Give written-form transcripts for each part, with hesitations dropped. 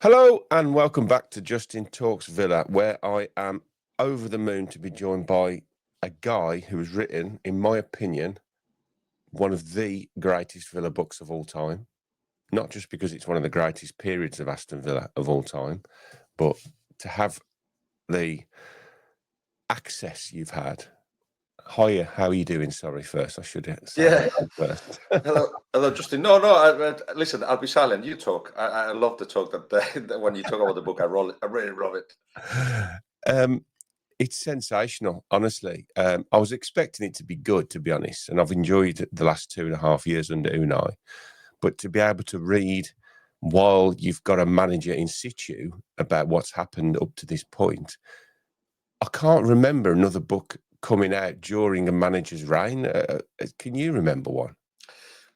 Hello and welcome back to Justin Talks Villa, where I am over the moon to be joined by a guy who has written, in my opinion, one of the greatest Villa books of all time. Not just because it's one of the greatest periods of Aston Villa of all time, but to have the access you've had. Hiya, how are you doing? Sorry, first, I should say Yeah. hello first. Hello, Justin. No, listen, I'll be silent. You talk. I love the talk that when you talk about the book, I really love it. It's sensational, honestly. I was expecting it to be good, to be honest, and I've enjoyed the last 2.5 years under Unai. But to be able to read while you've got a manager in situ about what's happened up to this point, I can't remember another book coming out during a manager's reign. Can you remember one?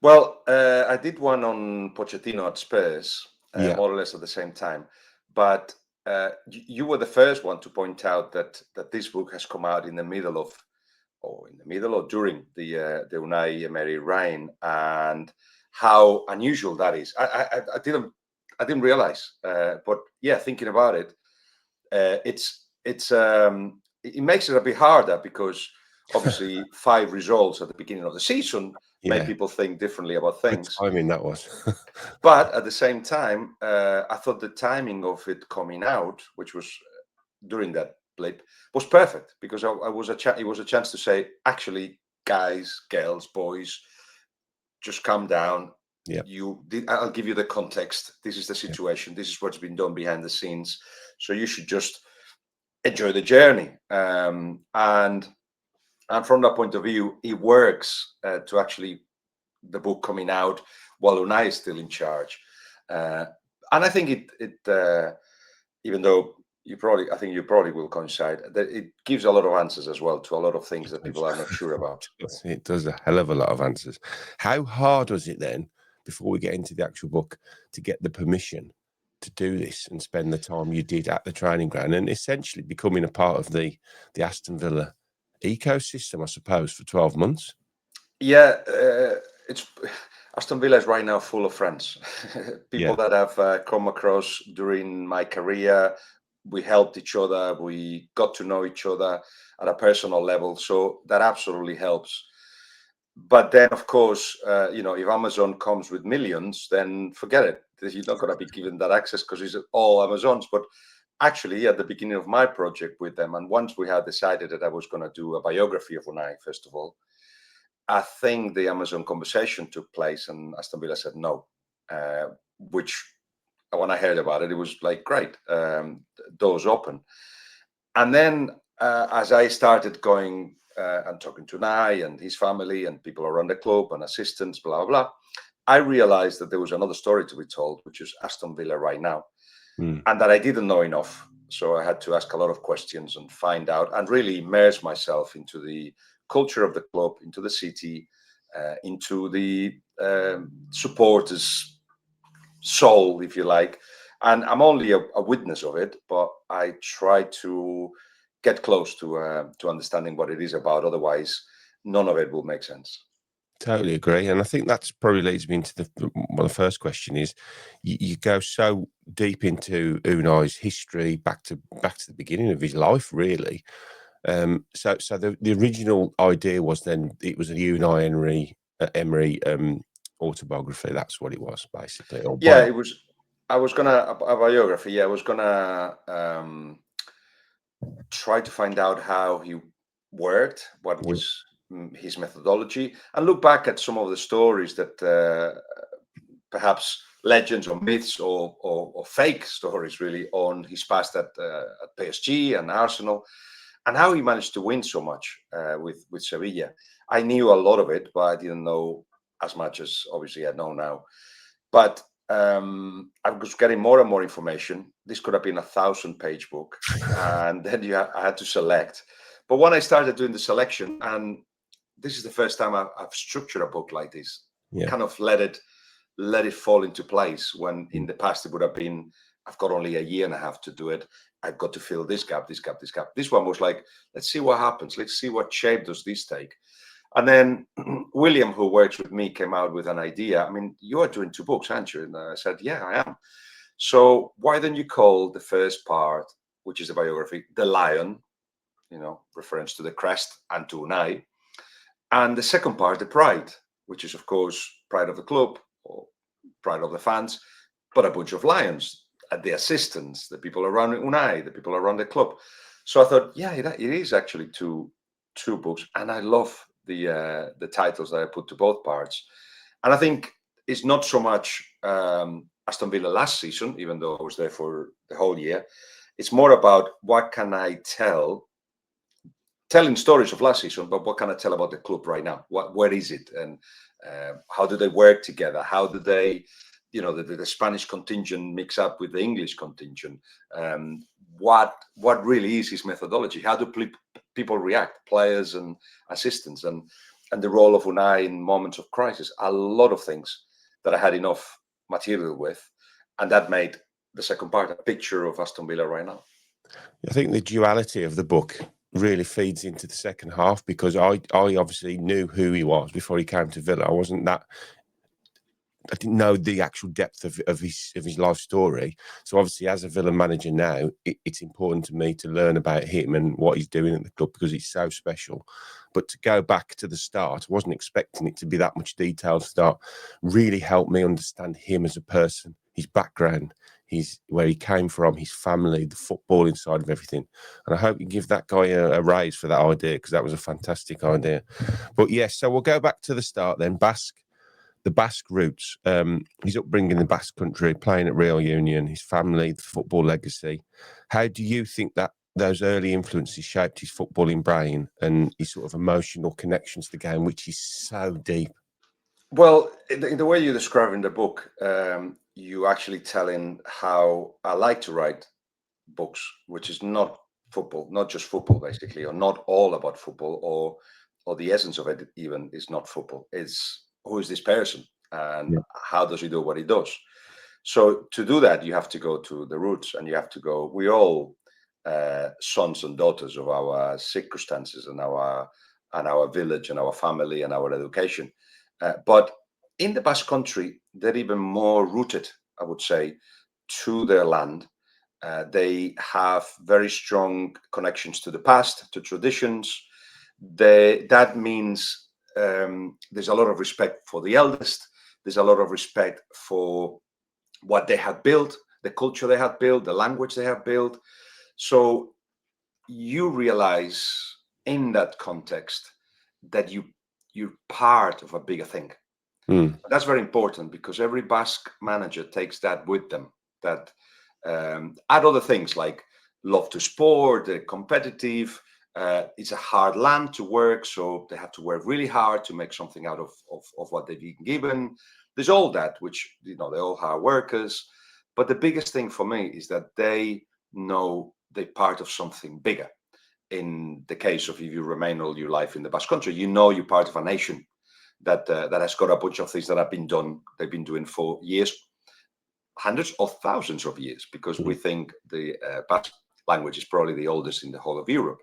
Well, I did one on Pochettino at Spurs, Yeah, more or less at the same time. But you were the first one to point out that this book has come out in the middle of, or during the Unai Emery reign, and how unusual that is. I didn't realize, but yeah, thinking about it, it makes it a bit harder because obviously 5 results at the beginning of the season make yeah. people think differently about Good things. timing that was. But at the same time, I thought the timing of it coming out, which was during that blip, was perfect because it was a chance to say, actually, guys, girls, boys, just calm down. Yeah, I'll give you the context. This is the yeah. situation. This is what's been done behind the scenes. So you should just enjoy the journey. And from that point of view, it works to actually the book coming out while Unai is still in charge. And I think even though I think you probably will coincide, that it gives a lot of answers as well to a lot of things that people are not sure about. It does a hell of a lot of answers. How hard was it then, before we get into the actual book, to get the permission to do this and spend the time you did at the training ground and essentially becoming a part of the Aston Villa ecosystem, I suppose, for 12 months? Yeah, it's Aston Villa is right now full of friends, people Yeah, that have come across during my career. We helped each other, we got to know each other at a personal level, so that absolutely helps. But then, of course, if Amazon comes with millions, then forget it. You're not going to be given that access because it's all Amazon's. But actually, at the beginning of my project with them, and once we had decided that I was going to do a biography of Unai, first of all, I think the Amazon conversation took place, and Aston Villa said no, which when I heard about it, it was like, great, doors open. And then as I started going and talking to Nai and his family and people around the club and assistants, blah, blah, blah, I realized that there was another story to be told, which is Aston Villa right now, and that I didn't know enough. So I had to ask a lot of questions and find out and really immerse myself into the culture of the club, into the city, into the supporters' soul, if you like. And I'm only a witness of it, but I try to get close to understanding what it is about. Otherwise, none of it will make sense. totally agree. And I think that's probably leads me into the first question is you go so deep into Unai's history back to the beginning of his life, really. So the original idea was then it was a Unai Emery autobiography. That's what it was, basically, or Yeah, bio. it was. I was gonna a biography. Yeah, I was gonna try to find out how he worked, what Yeah, was his methodology, and look back at some of the stories that perhaps legends or myths or fake stories really on his past at PSG and Arsenal, and how he managed to win so much with Sevilla. I knew a lot of it, but I didn't know as much as obviously I know now. But I was getting more and more information. This could have been 1,000-page book, and then I had to select. But when I started doing the selection, and this is the first time I've structured a book like this, yeah. kind of let it fall into place. When in Mm. the past it would have been, I've got only a year and a half to do it. I've got to fill this gap, this gap, this gap. This one was like, let's see what happens. Let's see what shape does this take. And then William, who works with me, came out with an idea. I mean, you are doing 2 books, aren't you? And I said, yeah, I am. So why don't you call the first part, which is the biography, The Lion, reference to the crest and to Unai, and the second part, The Pride, which is, of course, pride of the club or pride of the fans, but a bunch of lions, the assistants, the people around Unai, the people around the club. So I thought, yeah, it is actually two books, and I love the titles that I put to both parts. And I think it's not so much Aston Villa last season, even though I was there for the whole year. It's more about what can I telling stories of last season, but what can I tell about the club right now? Where is it, and how do they work together? How do they, the Spanish contingent mix up with the English contingent? What really is his methodology? How do people react, players and assistants, and the role of Unai in moments of crisis? A lot of things that I had enough material with, and that made the second part a picture of Aston Villa right now. I think the duality of the book really feeds into the second half, because I obviously knew who he was before he came to Villa. I didn't know the actual depth of his life story. So obviously, as a Villa manager now, it's important to me to learn about him and what he's doing at the club, because he's so special. But to go back to the start, I wasn't expecting it to be that much detailed start. Really helped me understand him as a person, his background, where he came from, his family, the football inside of everything. And I hope you give that guy a raise for that idea, because that was a fantastic idea. But yes, so we'll go back to the start then. The Basque roots, his upbringing in the Basque country, playing at Real Union, his family, the football legacy. How do you think that those early influences shaped his footballing brain and his sort of emotional connection to the game, which is so deep? Well, in the way you describe in the book, you actually telling how I like to write books, which is not football, not just football, basically, or not all about football, or the essence of it even is not football. It's who is this person and how does he do what he does. So to do that, you have to go to the roots, and you have to go. We all sons and daughters of our circumstances and our village and our family and our education. But in the Basque Country, they're even more rooted, I would say, to their land. They have very strong connections to the past, to traditions. That means there's a lot of respect for the eldest. There's a lot of respect for what they have built, the culture they have built, the language they have built. So you realize in that context that you're part of a bigger thing. That's very important, because every Basque manager takes that with them. That add other things like love to sport, competitive. It's a hard land to work, so they have to work really hard to make something out of what they've been given. There's all that, which they're all hard workers. But the biggest thing for me is that they know they're part of something bigger. In the case of, if you remain all your life in the Basque Country, you're part of a nation that has got a bunch of things that have been done. They've been doing for years, hundreds of thousands of years, because we think the Basque language is probably the oldest in the whole of Europe.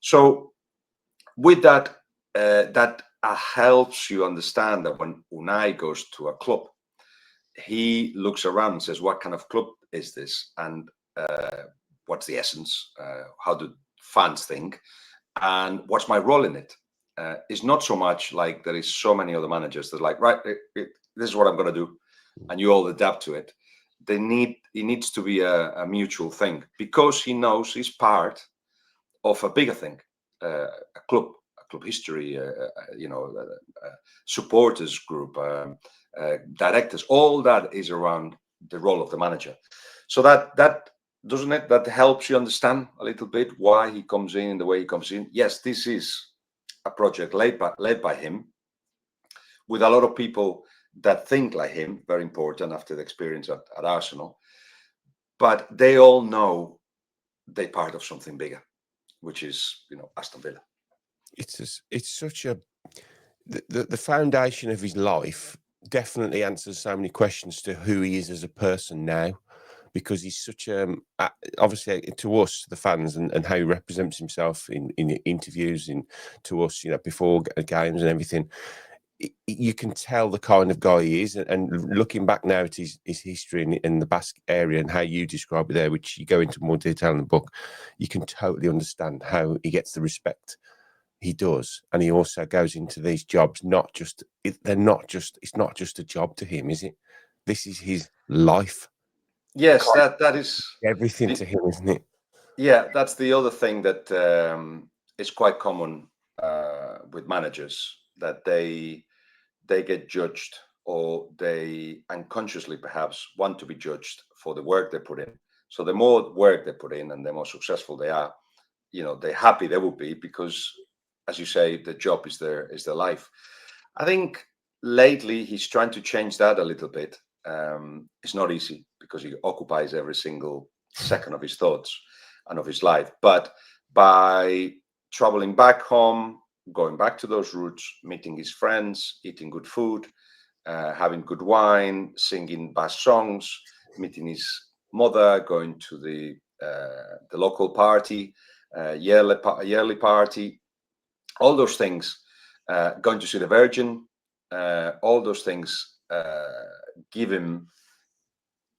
So with that, that helps you understand that when Unai goes to a club, he looks around and says, what kind of club is this? And what's the essence? How do fans think? And what's my role in it? It's not so much like there is so many other managers that are like, right, this is what I'm going to do, and you all adapt to it. It needs to be a mutual thing, because he knows he's part of a bigger thing, a club history, supporters group, directors. All that is around the role of the manager. So that doesn't it? That helps you understand a little bit why he comes in the way he comes in. Yes, this is a project led by him, with a lot of people that think like him. Very important after the experience at Arsenal. But they all know they're part of something bigger, which is Aston Villa. It's such a the foundation of his life definitely answers so many questions to who he is as a person now, because he's such obviously to us, the fans, and how he represents himself in interviews, and to us, before games and everything. you can tell the kind of guy he is. And looking back now at his history in the Basque area and how you describe it there, which you go into more detail in the book, you can totally understand how he gets the respect he does. And he also goes into these jobs, it's not just a job to him, is it? This is his life. Yes, that is Everything to him, isn't it? Yeah, that's the other thing that is quite common with managers, that they get judged, or they unconsciously perhaps want to be judged for the work they put in. So the more work they put in and the more successful they are, they're happy they will be, because, as you say, the job is their life. I think lately he's trying to change that a little bit. It's not easy because he occupies every single second of his thoughts and of his life. But by traveling back home, going back to those roots, meeting his friends, eating good food, having good wine, singing Basque songs, meeting his mother, going to the local party, yearly party, all those things, going to see the Virgin, all those things give him,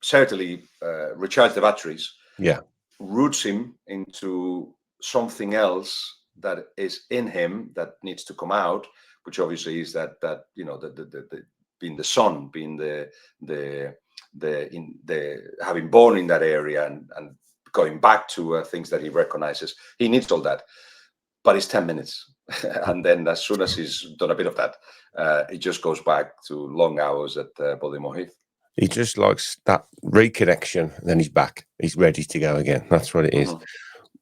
certainly recharge the batteries. Yeah. Roots him into something else that is in him that needs to come out, which obviously is that the being the son, being the having born in that area, and going back to things that he recognizes. He needs all that, but it's 10 minutes. And then as soon as he's done a bit of that, it just goes back to long hours at Bodymore Heath. He just likes that reconnection, and then he's back. He's ready to go again. That's what it is. Mhm.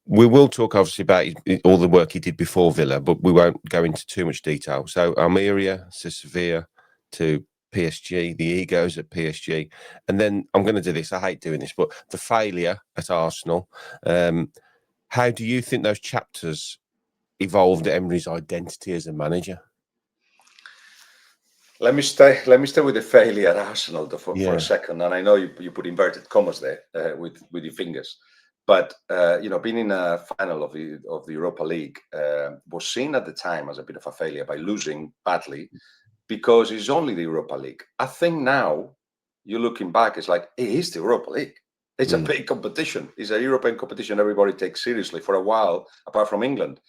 We will talk, obviously, about all the work he did before Villa, but we won't go into too much detail. So Almeria to Sevilla to PSG, the egos at PSG. And then I'm going to do this. I hate doing this, but the failure at Arsenal. How do you think those chapters evolved Emery's identity as a manager? Let me stay with the failure at Arsenal for a Yeah. second. And I know you put inverted commas there with your fingers, but being in a final of the Europa League was seen at the time as a bit of a failure by losing badly, because it's only the Europa League. I think now you're looking back, it's like, it is the Europa League. It's a big competition. It's a European competition everybody takes seriously for a while, apart from England.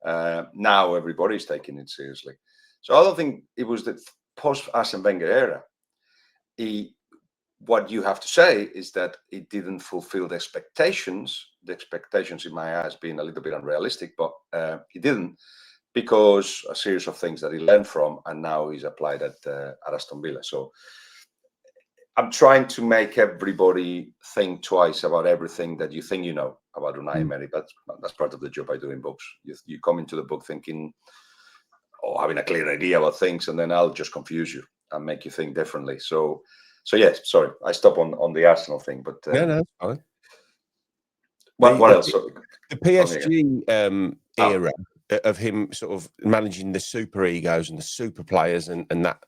Now everybody's taking it seriously. So I don't think it was the post-Arsene Wenger era. What you have to say is that it didn't fulfill the expectations. The expectations, in my eyes, being a little bit unrealistic, but it didn't, because a series of things that he learned from, and now he's applied at Aston Villa. So I'm trying to make everybody think twice about everything that you think you know about Unai Emery. That's part of the job I do in books. You come into the book thinking, or having a clear idea about things, and then I'll just confuse you and make you think differently. So yes, sorry, I stop on the Arsenal thing, but No, that's fine. What else? The PSG era of him sort of managing the super egos and the super players and that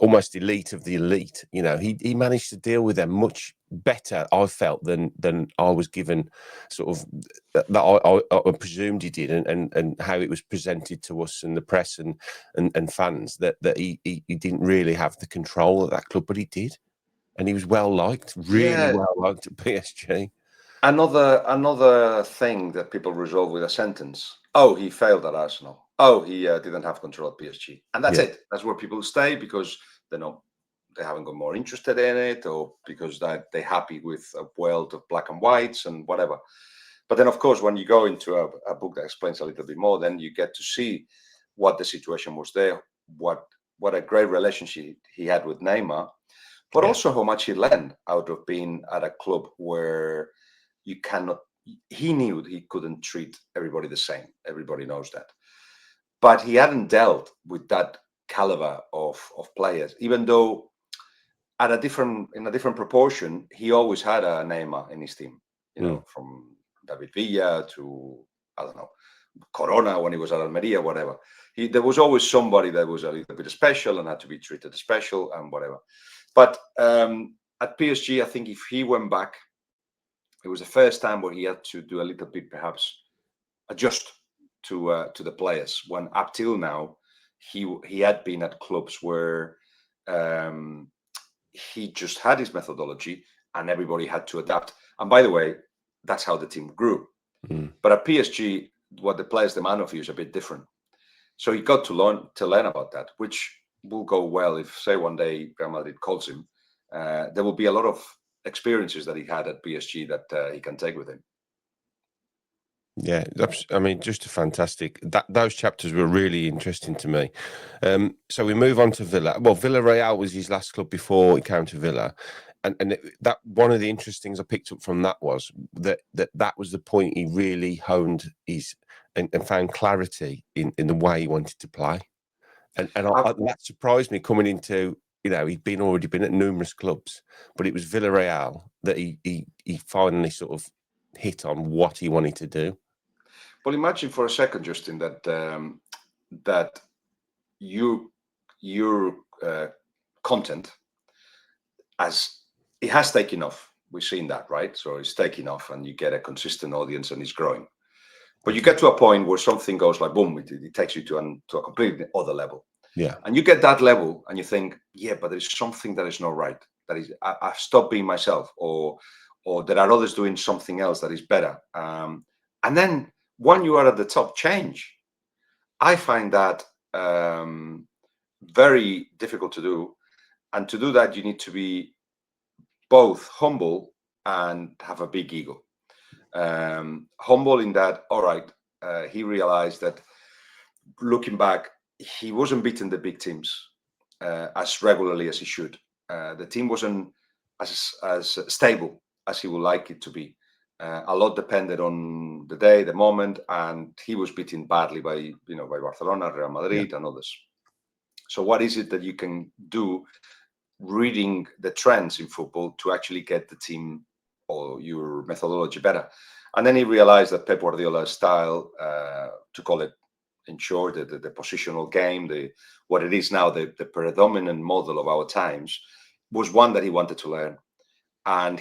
almost elite of the elite, he managed to deal with them much better, I felt, than I was given, sort of, that I presumed he did, and how it was presented to us and the press and fans, that he didn't really have the control of that club, but he did, and he was well liked, really well liked at PSG. Another thing that people resolve with a sentence: oh, he failed at Arsenal. Oh, he didn't have control at PSG, and that's it. That's where people stay, because they haven't got more interested in it, or because they're happy with a world of black and whites and whatever. But then, of course, when you go into a book that explains a little bit more, then you get to see what the situation was there, what a great relationship he had with Neymar, but also how much he learned out of being at a club where he knew he couldn't treat everybody the same. Everybody knows that. But he hadn't dealt with that caliber of players, even though in a different proportion, he always had a Neymar in his team, from David Villa to, I don't know, Corona when he was at Almeria, whatever. There was always somebody that was a little bit special and had to be treated special and whatever. But at PSG, I think if he went back, it was the first time where he had to do a little bit, perhaps, adjust to the players. When up till now, he had been at clubs where he just had his methodology and everybody had to adapt. And by the way, that's how the team grew. But at PSG, what the players demand of you is a bit different. So he got to learn about that, which will go well if, say, one day Real Madrid calls him. There will be a lot of experiences that he had at PSG that he can take with him. Yeah, I mean, just a fantastic. Those chapters were really interesting to me. So we move on to Villa. Well, Villarreal was his last club before he came to Villa, and that one of the interesting things I picked up from that was that was the point he really honed his and found clarity in the way he wanted to play, and that surprised me coming into. He'd already been at numerous clubs, but it was Villarreal that he finally sort of hit on what he wanted to do. Well, imagine for a second, Justin, that your content it has taken off. We've seen that, right? So it's taking off, and you get a consistent audience, and it's growing. But you get to a point where something goes like boom, it takes you to a completely other level. Yeah. And you get that level, and you think, yeah, but there's something that is not right. That is, I've stopped being myself, or there are others doing something else that is better. And then when you are at the top, change. I find that very difficult to do. And to do that, you need to be both humble and have a big ego. Humble in that, all right, he realized that looking back, he wasn't beating the big teams as regularly as he should. The team wasn't as stable as he would like it to be. A lot depended on the day, the moment, and he was beaten badly by Barcelona, Real Madrid, and others. So what is it that you can do, reading the trends in football, to actually get the team or your methodology better? And then he realized that Pep Guardiola's style, to call it in short, the positional game, what it is now, the predominant model of our times, was one that he wanted to learn. And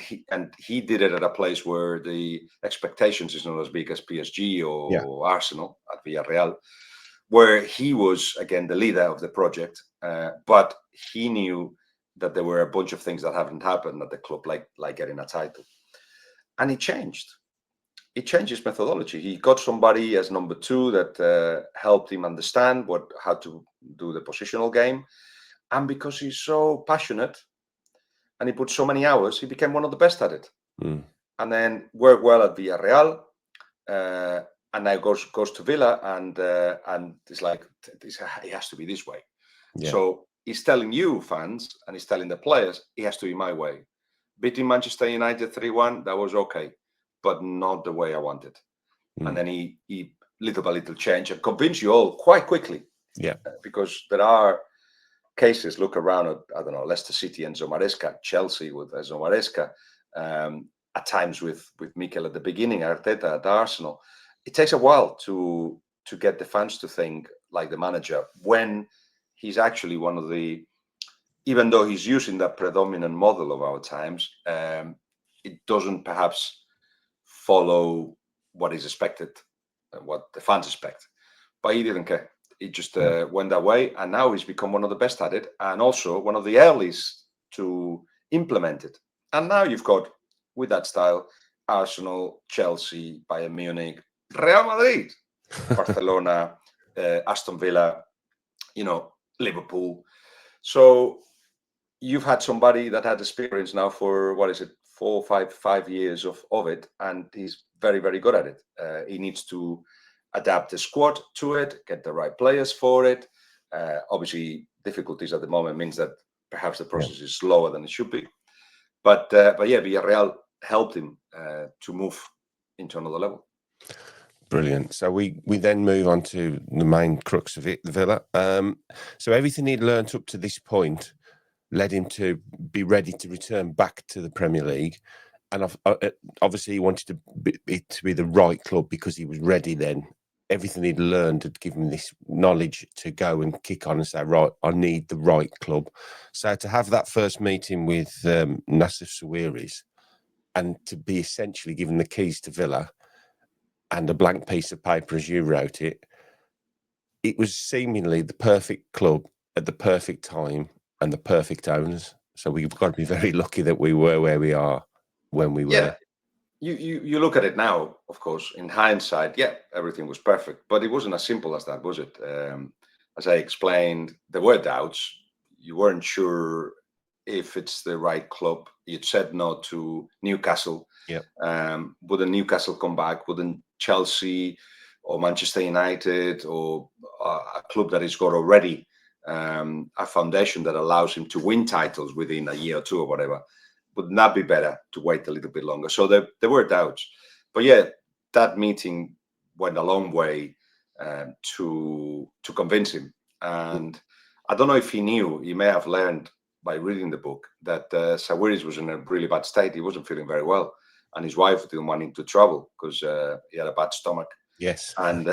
he did it at a place where the expectations is not as big as PSG or Arsenal at Villarreal, where he was, again, the leader of the project. But he knew that there were a bunch of things that haven't happened at the club, like getting a title. And he changed. He changed his methodology. He got somebody as number two that helped him understand how to do the positional game. And because he's so passionate and he put so many hours, he became one of the best at it. And then worked well at Villarreal, and now goes to Villa, and it's like, it has to be this way. Yeah. So he's telling you, fans, and he's telling the players, it has to be my way. Beating Manchester United 3-1, that was okay, but not the way I wanted. And then he little by little changed and convinced you all quite quickly. Yeah. Because there are cases, look around at, I don't know, Leicester City and Enzo Maresca, Chelsea with Enzo Maresca, at times with Mikel at the beginning, Arteta at Arsenal. It takes a while to get the fans to think like the manager, when he's actually one of the, even though he's using that predominant model of our times, it doesn't perhaps follow what is expected, what the fans expect. But he didn't care. It just went that way, and now he's become one of the best at it, and also one of the earliest to implement it. And now you've got, with that style, Arsenal, Chelsea, Bayern Munich, Real Madrid, Barcelona, Aston Villa, Liverpool. So you've had somebody that had experience now for, 5 years of it, and he's very, very good at it. He needs to adapt the squad to it, get the right players for it. Obviously, difficulties at the moment means that perhaps the process is slower than it should be. But yeah, Villarreal helped him to move into another level. Brilliant. So we then move on to the main crux of it, the Villa. So everything he'd learnt up to this point led him to be ready to return back to the Premier League. And obviously he wanted it to be the right club because he was ready then. Everything he'd learned had given him this knowledge to go and kick on and say, right, I need the right club. So to have that first meeting with Nassif Sawiris and to be essentially given the keys to Villa and a blank piece of paper as you wrote it, it was seemingly the perfect club at the perfect time and the perfect owners. So we've got to be very lucky that we were where we are when we Yeah. were. You look at it now, of course, in hindsight, yeah, everything was perfect, but it wasn't as simple as that, was it? As I explained, there were doubts. You weren't sure if it's the right club. You'd said no to Newcastle. Yeah. Wouldn't Newcastle come back? Wouldn't Chelsea or Manchester United or a club that has got already a foundation that allows him to win titles within a year or two or whatever? Would not be better to wait a little bit longer? So there were doubts, but yeah, that meeting went a long way to convince him. And I don't know if he knew. He may have learned by reading the book that Sawiris was in a really bad state. He wasn't feeling very well, and his wife didn't want him to travel because he had a bad stomach. Yes. And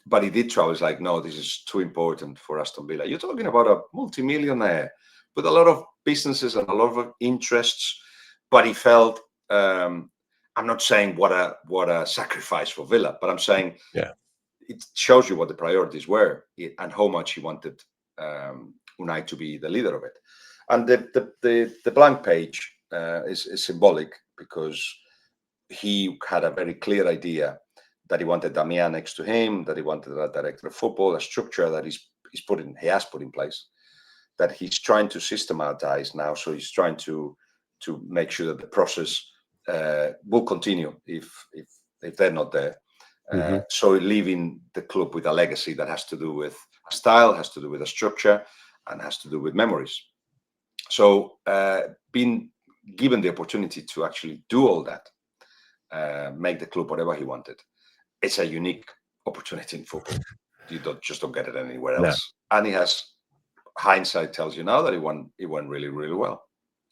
but he did travel. He's like, no, this is too important for Aston Villa. You're talking about a multimillionaire with a lot of businesses and a lot of interests, but he felt. I'm not saying what a sacrifice for Villa, but I'm saying it shows you what the priorities were and how much he wanted Unai to be the leader of it. And the blank page is symbolic because he had a very clear idea that he wanted Damian next to him, that he wanted a director of football, a structure that he has put in place, that he's trying to systematize now. So he's trying to make sure that the process will continue if they're not there. So leaving the club with a legacy that has to do with a style, has to do with a structure, and has to do with memories. So being given the opportunity to actually do all that, make the club whatever he wanted, it's a unique opportunity in football. You don't get it anywhere else. No. And he has, hindsight tells you now that it went really, really well.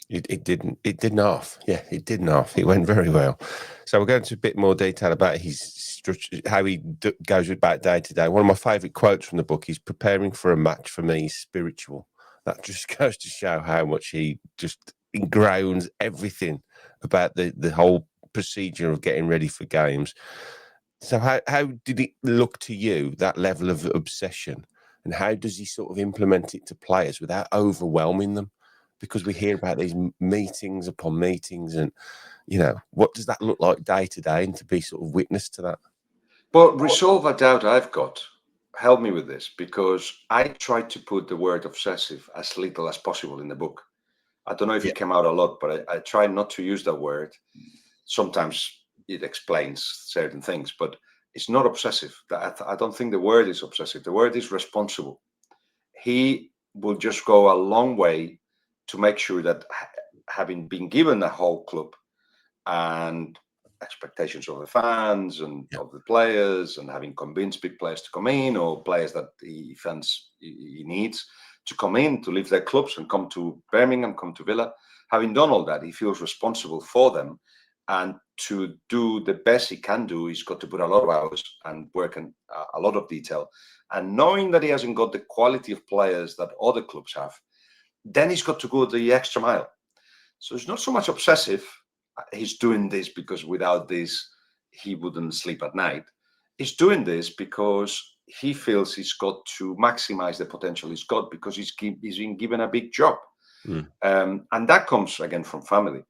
It didn't off. Yeah, it didn't off. It went very well. So we'll go into a bit more detail about his structure, how he goes about day to day. One of my favourite quotes from the book is, preparing for a match for me is spiritual. That just goes to show how much he just ingrounds everything about the whole procedure of getting ready for games. So how did it look to you, that level of obsession? And how does he sort of implement it to players without overwhelming them? Because we hear about these meetings upon meetings, and what does that look like day to day, and to be sort of witness to that? But resolve a doubt I've got. Help me with this, because I tried to put the word obsessive as little as possible in the book. I don't know if it came out a lot, but I tried not to use that word. Sometimes it explains certain things, but it's not obsessive. I don't think the word is obsessive. The word is responsible. He will just go a long way to make sure that, having been given the whole club and expectations of the fans and of the players, and having convinced big players to come in, or players that he needs to come in to leave their clubs and come to Birmingham, come to Villa. Having done all that, he feels responsible for them, and to do the best he can do, he's got to put a lot of hours and work in a lot of detail. And knowing that he hasn't got the quality of players that other clubs have, then he's got to go the extra mile. So it's not so much obsessive. He's doing this because without this, he wouldn't sleep at night. He's doing this because he feels he's got to maximize the potential he's got, because he's been given a big job. And that comes, again, from family.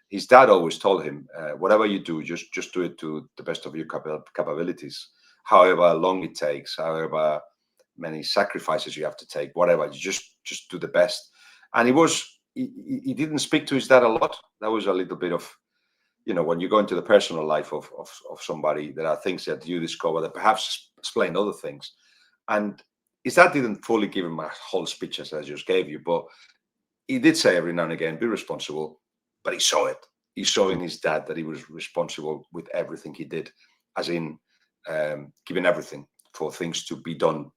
His dad always told him, whatever you do, just do it to the best of your capabilities. However long it takes, however many sacrifices you have to take, whatever, you just do the best. And he didn't speak to his dad a lot. That was a little bit of, when you go into the personal life of somebody, there are things that you discover that perhaps explain other things. And his dad didn't fully give him a whole speech as I just gave you, but he did say every now and again, be responsible. But he saw it. He saw in his dad that he was responsible with everything he did, as in giving everything for things to be done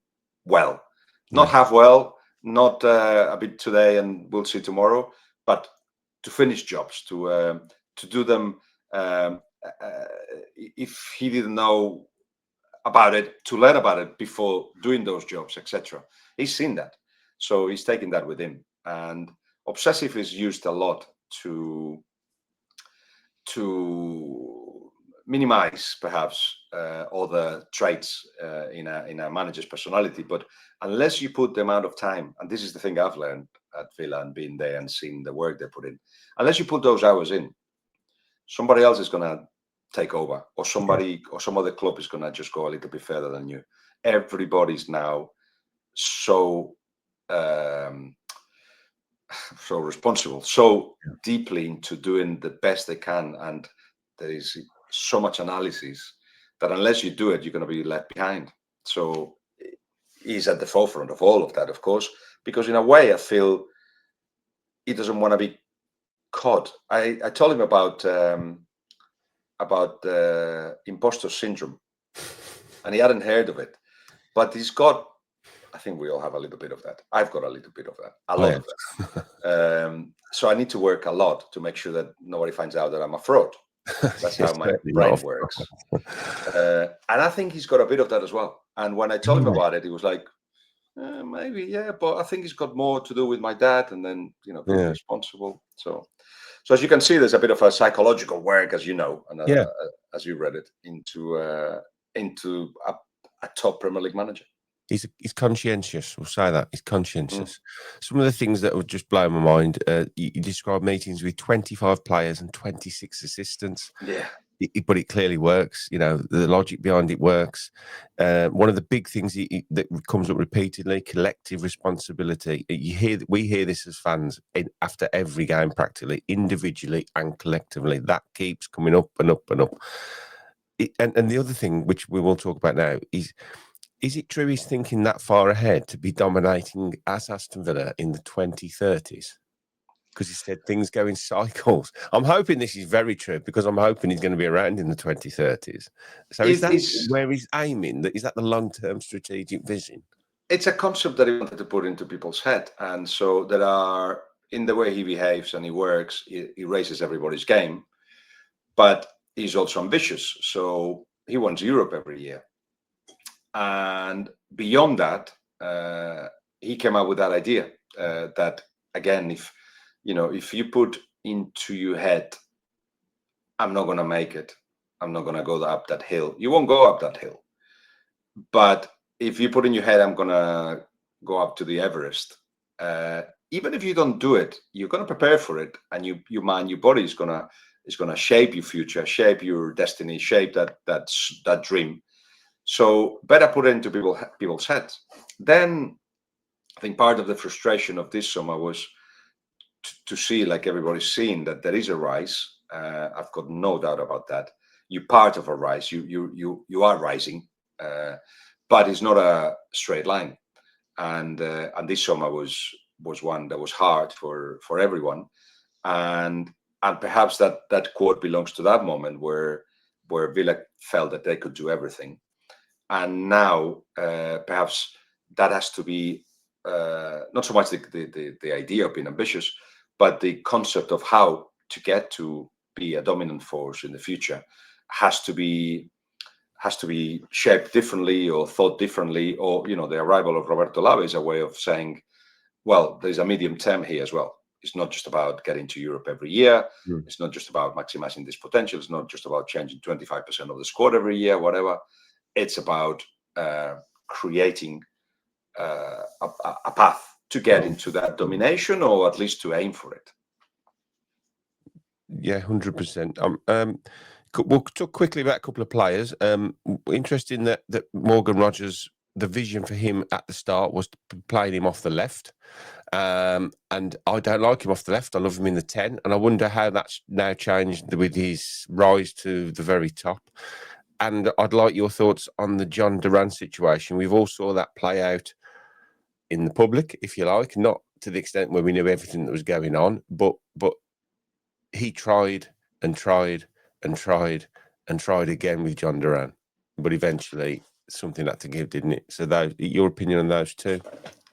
well. Not half well, not a bit today and we'll see tomorrow, but to finish jobs, to do them. If he didn't know about it, to learn about it before doing those jobs, etc. He's seen that, so he's taken that with him. And obsessive is used a lot to minimize perhaps all the traits in a manager's personality, but unless you put the amount of time, and this is the thing I've learned at Villa and being there and seeing the work they put in, unless you put those hours in, somebody else is going to take over, or somebody or some other club is going to just go a little bit further than you. Everybody's now so so responsible, so deeply into doing the best they can, and there is so much analysis that unless you do it, you're going to be left behind. So he's at the forefront of all of that, of course, because in a way I feel he doesn't want to be caught. I told him about the imposter syndrome, and he hadn't heard of it, but he's got, I think we all have a little bit of that. I've got a little bit of that, a lot of that. So I need to work a lot to make sure that nobody finds out that I'm a fraud. That's how my brain works. And I think he's got a bit of that as well. And when I told him about it, he was like, maybe, yeah, but I think it's got more to do with my dad, and then, you know, being responsible. So as you can see, there's a bit of a psychological work, as you know, and as you read it, into a top Premier League manager. He's conscientious. We'll say that. He's conscientious. Some of the things that would just blow my mind, you describe meetings with 25 players and 26 assistants. Yeah. But it clearly works. You know, the logic behind it works. One of the big things that comes up repeatedly: collective responsibility. We hear this as fans after every game, practically, individually and collectively. That keeps coming up and up and up. And the other thing, which we will talk about now, is it true he's thinking that far ahead to be dominating as Aston Villa in the 2030s? Because he said things go in cycles. I'm hoping this is very true, because I'm hoping he's going to be around in the 2030s. So is that where he's aiming? Is that the long-term strategic vision? It's a concept that he wanted to put into people's head. And so there are, in the way he behaves and he works, he raises everybody's game, but he's also ambitious. So he wants Europe every year. And beyond that, he came up with that idea that, again, if you put into your head, I'm not going to make it, I'm not going to go up that hill, you won't go up that hill. But if you put in your head, I'm going to go up to the Everest, even if you don't do it, you're going to prepare for it, and your mind, your body is going to shape your future, shape your destiny, shape that dream. So better put it into people's heads. Then I think part of the frustration of this summer was to see, like everybody's seen, that there is a rise. I've got no doubt about that. You're part of a rise. You are rising, but it's not a straight line. And this summer was one that was hard for everyone. And perhaps that quote belongs to that moment where Villa felt that they could do everything. And now perhaps that has to be not so much the idea of being ambitious, but the concept of how to get to be a dominant force in the future has to be shaped differently or thought differently. Or, the arrival of Roberto Lava is a way of saying, well, there's a medium term here as well. It's not just about getting to Europe every year. It's not just about maximizing this potential. It's not just about changing 25% of the squad every year, whatever. It's about creating a path to get into that domination, or at least to aim for it. Yeah, 100%. We'll talk quickly about a couple of players. Interesting that Morgan Rogers, the vision for him at the start was playing him off the left. And I don't like him off the left. I love him in the 10. And I wonder how that's now changed with his rise to the very top. And I'd like your thoughts on the John Duran situation. We've all saw that play out in the public, if you like, not to the extent where we knew everything that was going on, but he tried and tried and tried and tried again with John Duran, but eventually something had to give, didn't it? So your opinion on those two?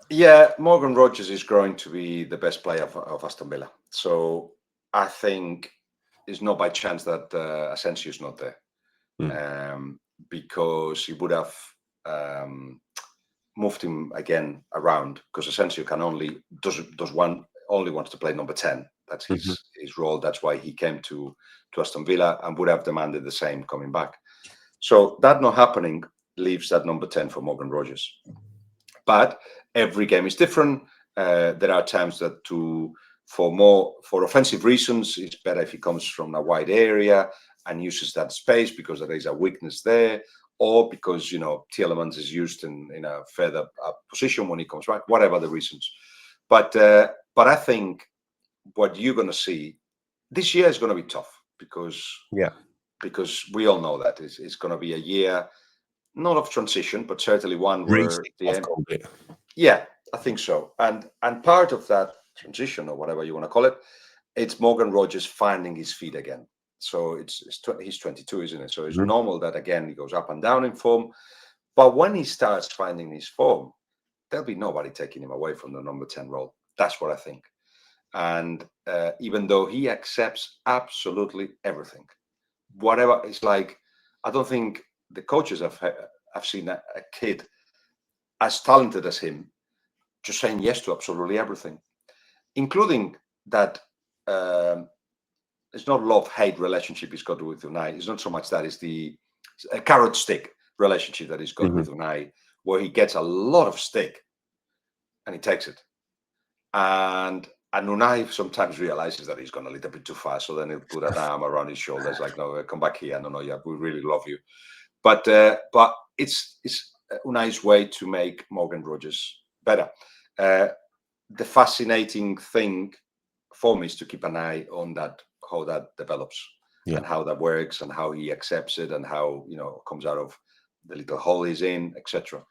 Yeah, Morgan Rogers is growing to be the best player of Aston Villa. So I think it's not by chance that Asensio is not there. Because he would have moved him again around, because Asensio only wants to play number 10. That's his role. That's why he came to Aston Villa and would have demanded the same coming back. So that not happening leaves that number 10 for Morgan Rogers. But every game is different. There are times that for offensive reasons, it's better if he comes from a wide area and uses that space because there is a weakness there, or because Tielemans is used in a further position when he comes back. Whatever the reasons, but I think what you're going to see this year is going to be tough because we all know that it's going to be a year not of transition, but certainly one where yeah, I think so. And part of that transition, or whatever you want to call it, it's Morgan Rogers finding his feet again. So he's 22, isn't it? So it's normal that again he goes up and down in form. But when he starts finding his form, there'll be nobody taking him away from the number 10 role. That's what I think. And even though he accepts absolutely everything, whatever, it's like, I don't think the coaches have seen a kid as talented as him just saying yes to absolutely everything, including that it's not love-hate relationship he's got with Unai. It's not so much that, it's the carrot-stick relationship that he's got with Unai, where he gets a lot of stick and he takes it. And Unai sometimes realizes that he's gone a little bit too far, so then he'll put an arm around his shoulders, like, "No, come back here. No, yeah, we really love you." But it's Unai's way to make Morgan Rogers better. The fascinating thing for me is to keep an eye on that, how that develops, and how that works, and how he accepts it, and how comes out of the little hole he's in, etc.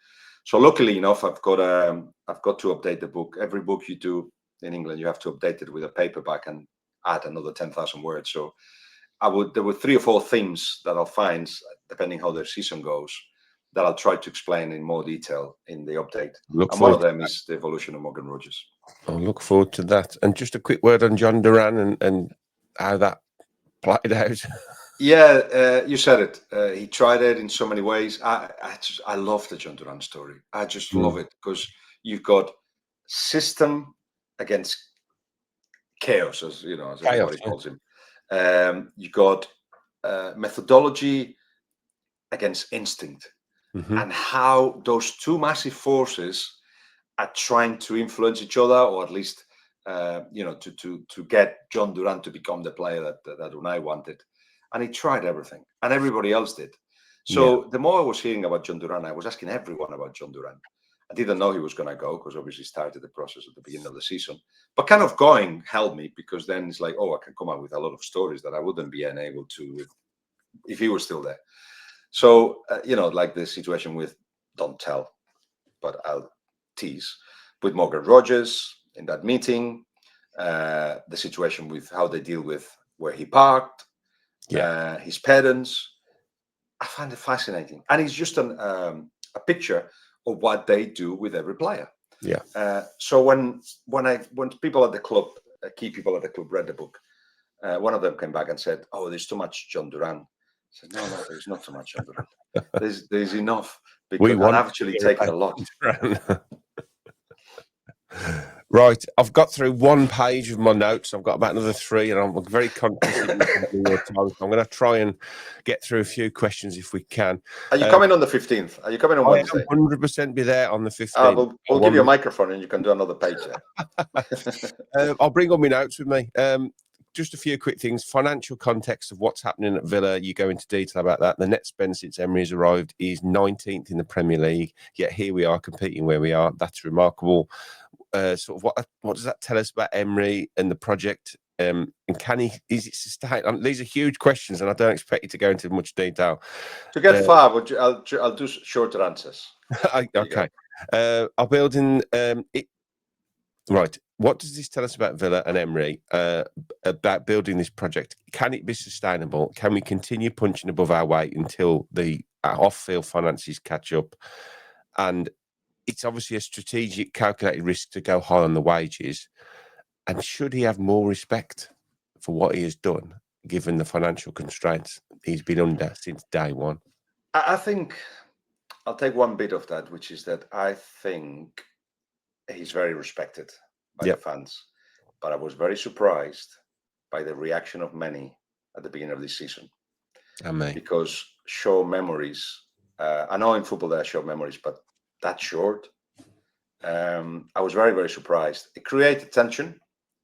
So luckily enough, I've got to update the book. Every book you do in England, you have to update it with a paperback and add another 10,000 words. So there were 3 or 4 themes that I'll find, depending how the season goes, that I'll try to explain in more detail in the update. And one of them is the evolution of Morgan Rogers. I'll look forward to that. And just a quick word on John Duran and how that played out. Yeah, you said it. He tried it in so many ways. I love the John Duran story. I just love it because you've got system against chaos, as everybody calls him. You got methodology against instinct, and how those two massive forces are trying to influence each other, or at least to get John Duran to become the player that Unai wanted. And he tried everything, and everybody else did. So the more I was hearing about John Duran, I was asking everyone about John Duran. I didn't know he was going to go, because obviously started the process at the beginning of the season. But kind of going helped me, because then it's like, I can come up with a lot of stories that I wouldn't be able to if he was still there. So, like the situation with, don't tell, but I'll tease, with Morgan Rogers in that meeting, the situation with how they deal with where he parked, his parents. I find it fascinating. And it's just a picture of what they do with every player. So when people at the club, key people at the club, read the book, one of them came back and said, there's too much John Duran. I said, no, there's not too much John Duran. There's enough, because I've actually taken a lot. Right, I've got through 1 page of my notes. I've got about another 3, and I'm very conscious of your time. So I'm going to try and get through a few questions if we can. Are you coming on the 15th? Are you coming on Wednesday? 100% be there on the 15th. We'll give you a microphone and you can do another page there. I'll bring all my notes with me. Just a few quick things. Financial context of what's happening at Villa. You go into detail about that. The net spend since Emery has arrived is 19th in the Premier League. Yet here we are competing where we are. That's remarkable. Sort of what does that tell us about Emery and the project? And is it sustained? These are huge questions, and I don't expect you to go into much detail. To get far, I'll do shorter answers. Okay. I'll build in it. Right. What does this tell us about Villa and Emery, about building this project? Can it be sustainable? Can we continue punching above our weight until the off-field finances catch up? And it's obviously a strategic, calculated risk to go high on the wages. And should he have more respect for what he has done, given the financial constraints he's been under since day one? I think I'll take one bit of that, which is that I think he's very respected by the fans. But I was very surprised by the reaction of many at the beginning of this season. And me. Because short memories, I know in football there are short memories, but that short, I was very, very surprised. It created tension.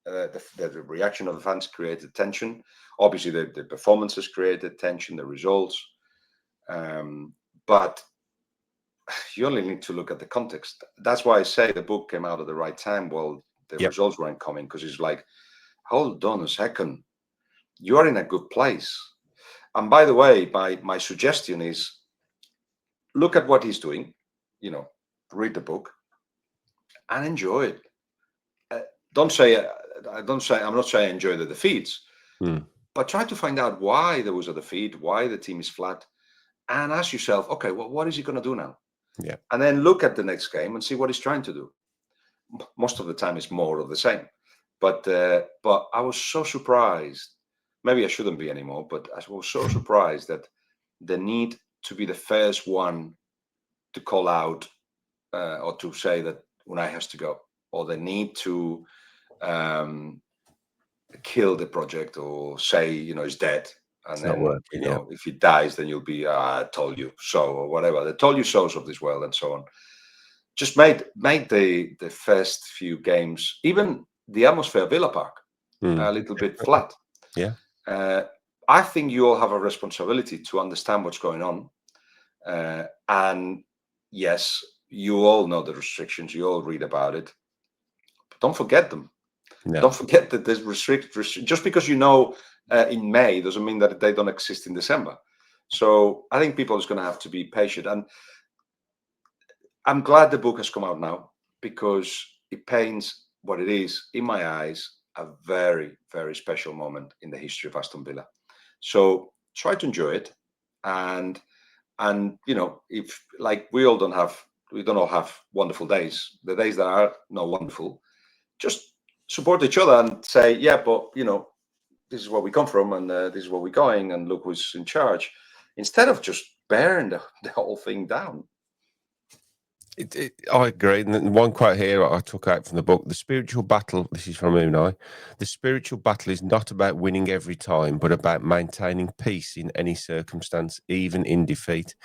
The reaction of the fans created tension. Obviously, the performances created tension, the results. But you only need to look at the context. That's why I say the book came out at the right time. Well, the results weren't coming, because it's like, hold on a second, you are in a good place. And by the way, my suggestion is, look at what he's doing, read the book and enjoy it. I'm not saying enjoy the defeats, but try to find out why there was a defeat, why the team is flat, and ask yourself, okay, well, what is he going to do now? Yeah. And then look at the next game and see what he's trying to do. Most of the time it's more of the same. But I was so surprised. Maybe I shouldn't be anymore, but I was so surprised that the need to be the first one to call out or to say that Unai has to go, or the need to kill the project, or say, it's dead. And It's then, not working, if he dies, then you'll be, I told you so, or whatever. The told you so's of this world and so on. Just made the first few games, even the atmosphere of Villa Park, a little bit flat. Yeah. I think you all have a responsibility to understand what's going on. And yes, you all know the restrictions. You all read about it. But don't forget them. No. Don't forget that there's restrictions. Just because in May doesn't mean that they don't exist in December. So I think people are going to have to be patient. And I'm glad the book has come out now, because it paints what it is, in my eyes, a very, very special moment in the history of Aston Villa. So try to enjoy it. And if, like, we don't all have wonderful days. The days that are not wonderful, just support each other and say, yeah, but this is where we come from, and this is where we're going, and look who's in charge, instead of just bearing the whole thing down. I agree. And one quote here I took out from the book: the spiritual battle, this is from Unai, the spiritual battle is not about winning every time, but about maintaining peace in any circumstance, even in defeat.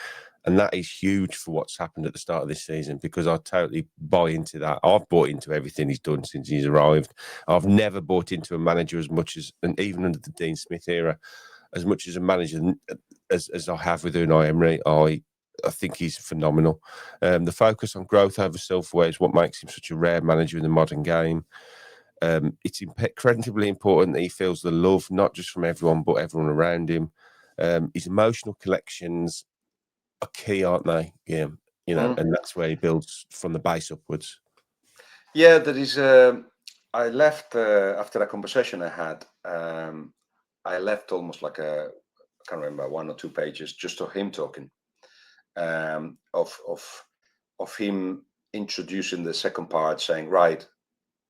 And that is huge for what's happened at the start of this season, because I totally buy into that. I've bought into everything he's done since he's arrived. I've never bought into a manager as much as, and even under the Dean Smith era, as much as a manager as I have with Unai Emery. I think he's phenomenal. The focus on growth over self-aware is what makes him such a rare manager in the modern game. It's incredibly important that he feels the love, not just from everyone, but everyone around him. His emotional collections are key, aren't they? Yeah, and that's where he builds from the base upwards. Yeah, there is. I left after a conversation I had. I left almost like I can't remember, 1 or 2 pages just of him talking, of him introducing the second part, saying, right,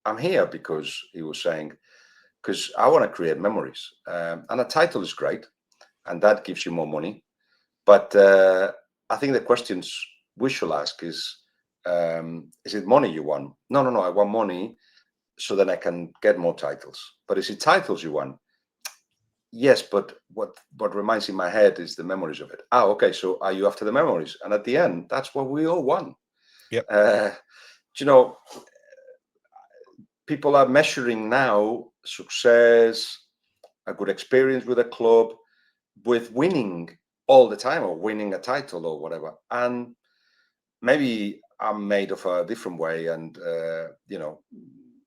I'm here because he was saying, because I want to create memories, and a title is great, and that gives you more money. But I think the questions we should ask is it money you want? No, I want money so then I can get more titles. But is it titles you want? Yes, but what remains in my head is the memories of it. Okay, so are you after the memories? And at the end, that's what we all want. Yep. People are measuring now success, a good experience with a club, with winning all the time, or winning a title or whatever. And maybe I'm made of a different way, and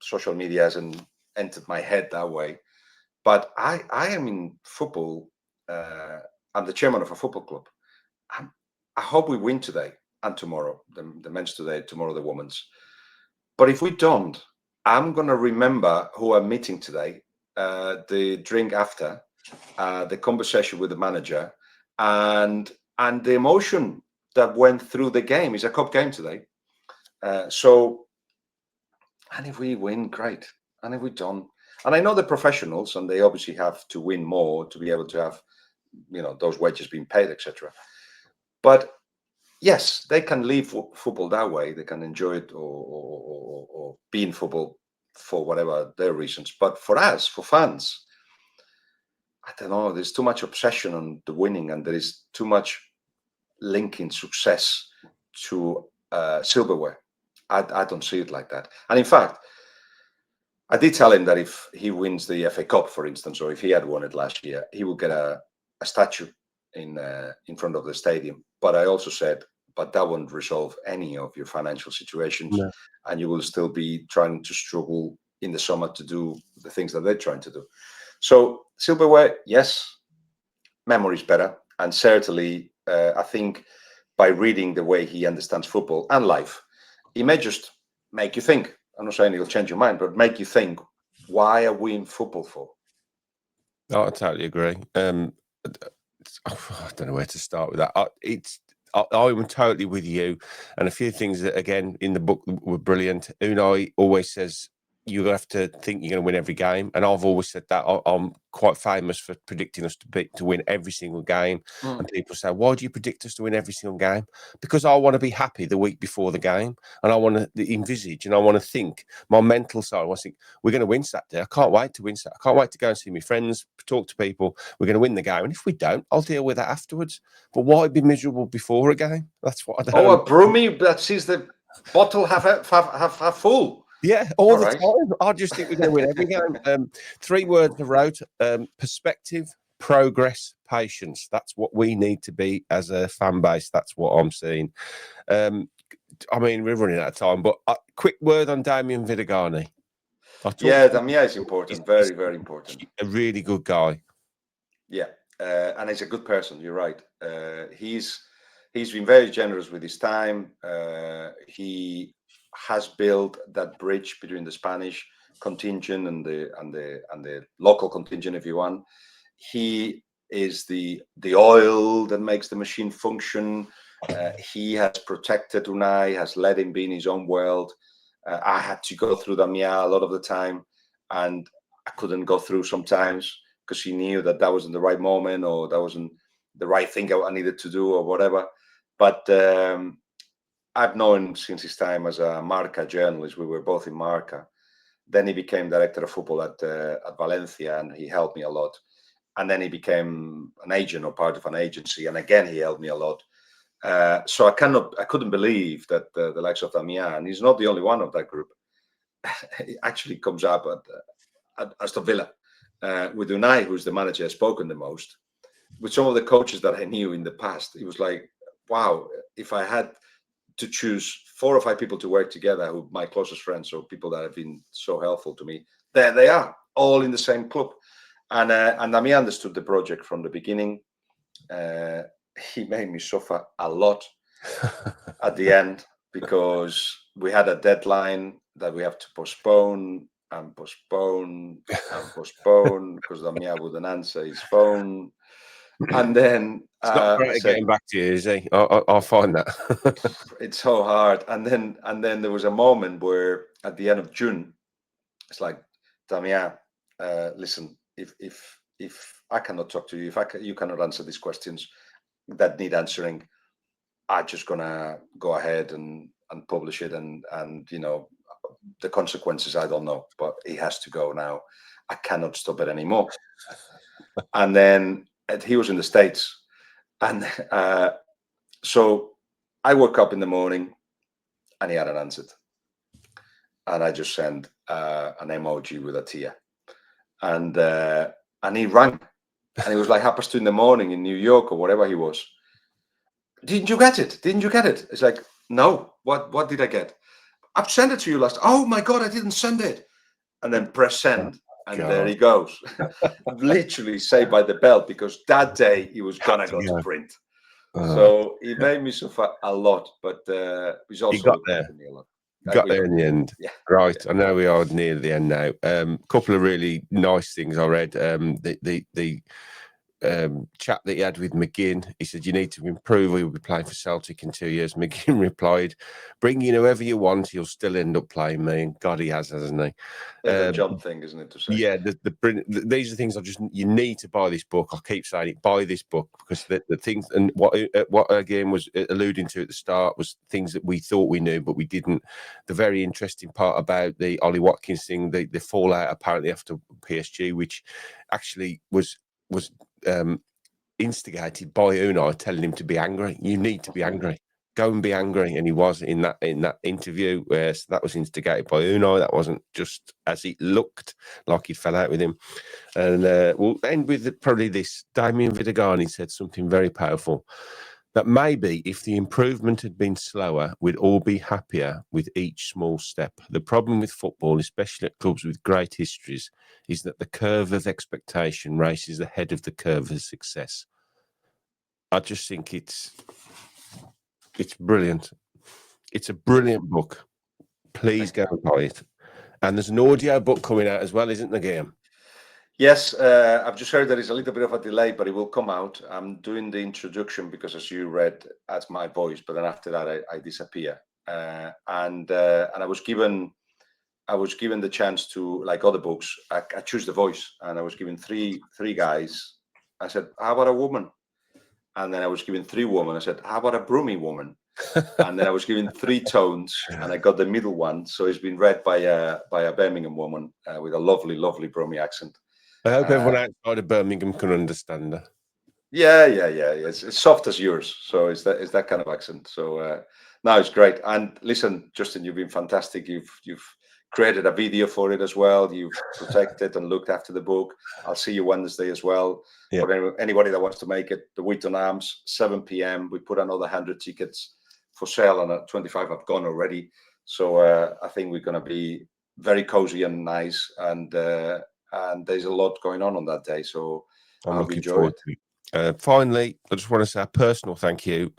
social media hasn't entered my head that way. But I am in football. I'm the chairman of a football club. I hope we win today and tomorrow, the men's today, tomorrow the women's. But if we don't, I'm going to remember who I'm meeting today, the drink after, the conversation with the manager, and the emotion that went through the game. It's a cup game today. And if we win, great. And if we don't, and I know the professionals, and they obviously have to win more to be able to have, those wages being paid, etc. But yes, they can leave football that way. They can enjoy it or be in football for whatever their reasons. But for us, for fans, don't know, there's too much obsession on the winning, and there is too much linking success to silverware. I don't see it like that. And in fact, I did tell him that if he wins the FA Cup, for instance, or if he had won it last year, he would get a statue in front of the stadium. But I also said, but that won't resolve any of your financial situations, No. and you will still be trying to struggle in the summer to do the things that they're trying to do. So silverware, yes, memory is better, and certainly I think by reading the way he understands football and life, he may just make you think. I'm not saying he'll change your mind, but make you think, why are we in football for? Oh, I totally agree. I don't know where to start with that. I'm totally with you. And a few things that, again, in the book were brilliant. Unai always says you have to think you're going to win every game. And I've always said that. I'm quite famous for predicting us to win every single game. Mm. And people say, why do you predict us to win every single game? Because I want to be happy the week before the game. And I want to envisage and I want to think my mental side. I want to think, we're going to win Saturday. I can't wait to win Saturday. I can't wait to go and see my friends, talk to people. We're going to win the game. And if we don't, I'll deal with that afterwards. But why be miserable before a game? That's what I don't. Oh, a Brumi that sees the bottle half full. Yeah, all the time. I just think we're going to win every game. 3 words I wrote: perspective, progress, patience. That's what we need to be as a fan base. That's what I'm seeing. I mean, we're running out of time, but quick word on Damien Vidagani. Yeah, Damien is important. Very, very important. A really good guy. Yeah, and he's a good person. You're right. He's been very generous with his time. He has built that bridge between the Spanish contingent and the local contingent, if you want. He is the oil that makes the machine function. He has protected Unai, has let him be in his own world. I had to go through Damien a lot of the time, and I couldn't go through sometimes because he knew that wasn't the right moment, or that wasn't the right thing I needed to do, or whatever. But I've known since his time as a Marca journalist. We were both in Marca. Then he became director of football at Valencia, and he helped me a lot. And then he became an agent or part of an agency, and again he helped me a lot. So I couldn't believe that the likes of Damien, and he's not the only one of that group, he actually comes up at Aston Villa with Unai, who's the manager I've spoken the most. With some of the coaches that I knew in the past, it was like, wow, if I had to choose 4 or 5 people to work together, who my closest friends or people that have been so helpful to me, there they are, all in the same club. And Damien understood the project from the beginning. He made me suffer a lot at the end, because we had a deadline that we have to postpone and postpone and postpone because Damien wouldn't answer his phone. And then it's not great at getting back to you, is he? I'll find that. It's so hard. And then there was a moment where at the end of June, it's like, Damien, listen, if I cannot talk to you, you cannot answer these questions that need answering, I'm just gonna go ahead and publish it, and the consequences I don't know, but it has to go now. I cannot stop it anymore. And then he was in the States, and so I woke up in the morning and he hadn't answered, and I just sent an emoji with a tear, and he rang, and it was like 2:30 in the morning in New York or wherever he was. Didn't you get it? Didn't you get it? It's like, no. What did I get? I've sent it to you last. Oh my God, I didn't send it. And then press send, and there he goes. Literally saved by the bell, because that day he was gonna go to print. So he made me suffer a lot, but he's also looked after me a lot. Got there in the end. Yeah. Right. Yeah. I know we are near the end now. Couple of really nice things I read. The chat that he had with McGinn, he said, you need to improve or you'll be playing for Celtic in 2 years. McGinn replied, bring in whoever you want, you'll still end up playing me. And God, he has, hasn't he? It's a jump thing, isn't it, to say? Yeah, these are things you need to buy this book. I keep saying it, buy this book, because the things, and what again was alluding to at the start, was things that we thought we knew but we didn't. The very interesting part about the Ollie Watkins thing, the fallout apparently after PSG, which actually was was instigated by Unai, telling him to be angry. You need to be angry. Go and be angry. And he was in that interview. So that was instigated by Unai. That wasn't just as it looked like he'd fell out with him. And we'll end with probably this. Damien Vidagani said something very powerful, that maybe if the improvement had been slower, we'd all be happier with each small step. The problem with football, especially at clubs with great histories, is that the curve of expectation races ahead of the curve of success. I just think it's brilliant. It's a brilliant book. Please go and buy it. And there's an audio book coming out as well, isn't there, Guillem? Yes, I've just heard there is a little bit of a delay, but it will come out. I'm doing the introduction because, as you read, that's my voice. But then after that, I disappear. And I was given the chance to, like other books, I choose the voice, and I was given three guys. I said, "How about a woman?" And then I was given 3 women. I said, "How about a broomy woman?" And then I was given 3 tones, and I got the middle one. So it's been read by a Birmingham woman with a lovely, lovely broomy accent. I hope everyone outside of Birmingham can understand her. Yeah. It's soft as yours, so it's that kind of accent. So no, it's great. And listen, Justin, you've been fantastic. You've created a video for it as well. You've protected and looked after the book. I'll see you Wednesday as well. Yeah. For anybody that wants to make it, the Wheaton Arms, 7 p.m. We put another 100 tickets for sale, and 25 have gone already. So I think we're going to be very cozy and nice, and there's a lot going on that day. So I hope you enjoy it. Finally, I just want to say a personal thank you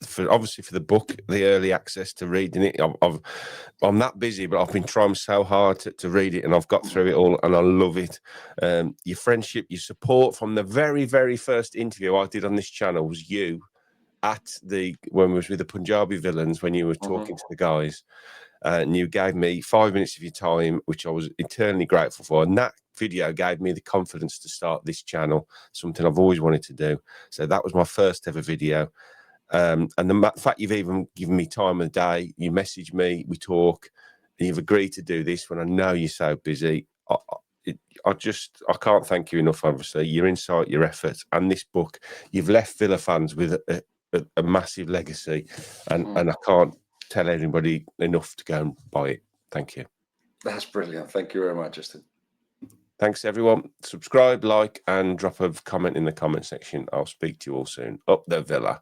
for the book, the early access to reading it. I'm that busy, but I've been trying so hard to read it, and I've got through it all, and I love it. Your friendship, your support from the very, very first interview I did on this channel was you when we was with the Punjabi Villans, when you were talking to the guys. And you gave me 5 minutes of your time, which I was eternally grateful for. And that video gave me the confidence to start this channel, something I've always wanted to do. So that was my first ever video. And the fact you've even given me time of the day, you message me, we talk, and you've agreed to do this when I know you're so busy. I can't thank you enough, obviously. Your insight, your effort, and this book, you've left Villa fans with a massive legacy. And I can't tell anybody enough to go and buy it. Thank you. That's brilliant. Thank you very much, Justin. Thanks, everyone. Subscribe, like, and drop a comment in the comment section. I'll speak to you all soon. Up the Villa.